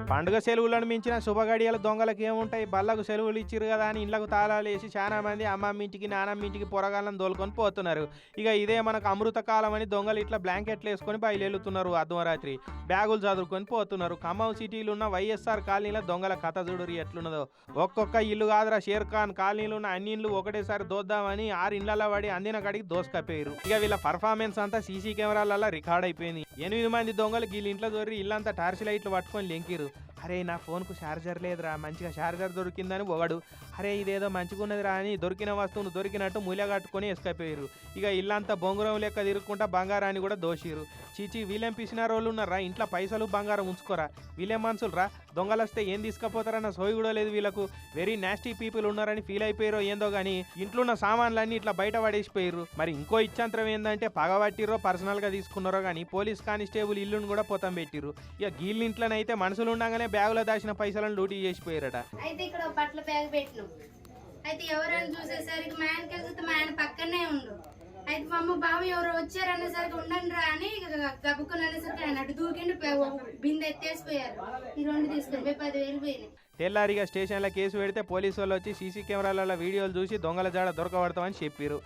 పండుగ సెలవులను మించిన శుభగడియల దొంగలకు ఏముంటాయి? బల్లకు సెలవులు ఇచ్చిరు కదా అని ఇళ్లకు తాళాలు వేసి చాలా మంది అమ్మమ్మ ఇంటికి నానమ్మ ఇంటికి పొరగాళ్ళని దోలుకొని పోతున్నారు. ఇక ఇదే మనకు అమృత కాలం అని దొంగలు ఇట్లా బ్లాంకెట్లు వేసుకొని బయలుతున్నారు. అర్ధరాత్రి బ్యాగులు చదువుకొని పోతున్నారు. ఖమ్మం సిటీలో ఉన్న వైఎస్ఆర్ కాలనీలో దొంగల కథ చూడురు ఎట్లున్నదో. ఒక్కొక్క ఇల్లు కాదురా, షేర్ ఖాన్ కాలనీలో ఉన్న అన్ని ఇళ్ళు ఒకటేసారి దోద్దామని 6 ఇళ్లలో పడి అందిన కాడికి దోసుకపోయారు. ఇక వీళ్ళ పర్ఫార్మెన్స్ అంతా సీసీ కెమెరాలలో రికార్డ్ అయిపోయింది. 8 మంది దొంగలు వీళ్ళ ఇంట్లో దొరికి ఇల్లంతా టార్చ్ లైట్లు పట్టుకొని లెంకిరు. అరే నా ఫోన్కు ఛార్జర్ లేదురా, మంచిగా ఛార్జర్ దొరికిందని ఒకడు, అరే ఇదేదో మంచిగా ఉన్నదిరా అని దొరికిన వస్తువును దొరికినట్టు మూల కట్టుకొని ఎసుకపోయారు. ఇక ఇల్లంతా బొంగురం లెక్క తిరుక్కుంటా బంగారాన్ని కూడా దోషిరు. చీచి వీళ్ళేం పిసిన రోజులు ఉన్నారా, ఇంట్లో పైసలు బంగారం ఉంచుకోరా, వీళ్ళేం మనుషులు రా, దొంగలు వస్తే ఏం తీసుకపోతారన్న సోయి కూడా లేదు వీళ్ళకు. వెరీ నాస్టీ పీపుల్ ఉన్నారని ఫీల్ అయిపోయారో ఏందో గానీ ఇంట్లో ఉన్న సామాన్లన్నీ ఇట్లా బయట పడేసిపోయారు. మరి ఇంకో ఇచ్చంతరం ఏంటంటే పగబట్టిరో పర్సనల్ గా తీసుకున్నారో కానీ పోలీస్ కానిస్టేబుల్ ఇల్లును కూడా పోతం పెట్టిరు. ఇక గీళ్ళింట్లోనైతే మనుషులు ఉండగానే బ్యాగులో దాచిన పైసలను లూటీ చేసిపోయారట. అయితే ఇక్కడ బట్టల బ్యాగ్ పెట్టిన అయితే ఎవరైనా చూసేసరికి మా ఆయనకి వెళ్తే మా ఆయన పక్కనే ఉండు. అయితే మా అమ్మ బాబు ఎవరో వచ్చారనేసరికి ఉండండి రా అని గబుక్కుని అనేసరికి ఆయన అటు దూకిండి బిందె ఎత్తేసిపోయారు. ఈ 2 తీసుకుని 10,000 పోయినాయి. తెల్లారిగా స్టేషన్లో కేసు పెడితే పోలీసు వాళ్ళు వచ్చి సీసీ కెమెరాలలో వీడియోలు చూసి దొంగల జాడ దొరకబడతామని చెప్పారు.